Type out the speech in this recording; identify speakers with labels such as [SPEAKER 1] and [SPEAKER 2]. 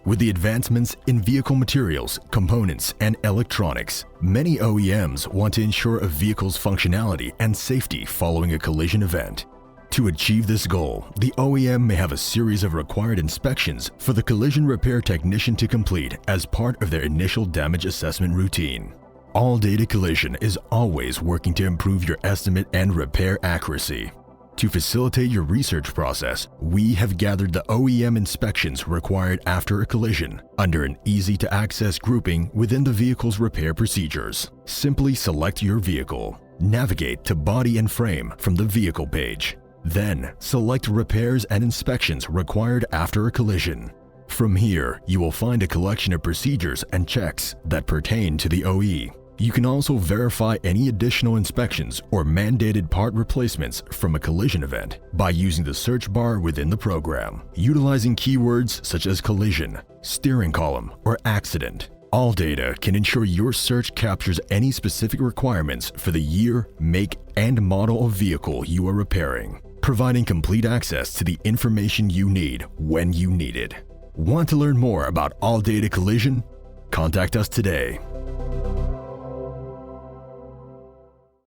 [SPEAKER 1] With the advancements in vehicle materials, components, and electronics, many OEMs want to ensure a vehicle's functionality and safety following a collision event. To achieve this goal, the OEM may have a series of required inspections for the collision repair technician to complete as part of their initial damage assessment routine. All Data Collision is always working to improve your estimate and repair accuracy. To facilitate your research process, we have gathered the OEM inspections required after a collision under an easy-to-access grouping within the vehicle's repair procedures. Simply select your vehicle, navigate to Body and Frame from the Vehicle page. Then, select Repairs and Inspections required after a collision. From here, you will find a collection of procedures and checks that pertain to the OE. You can also verify any additional inspections or mandated part replacements from a collision event by using the search bar within the program, utilizing keywords such as collision, steering column, or accident. All Data can ensure your search captures any specific requirements for the year, make, and model of vehicle you are repairing, providing complete access to the information you need when you need it. Want to learn more about All Data Collision? Contact us today.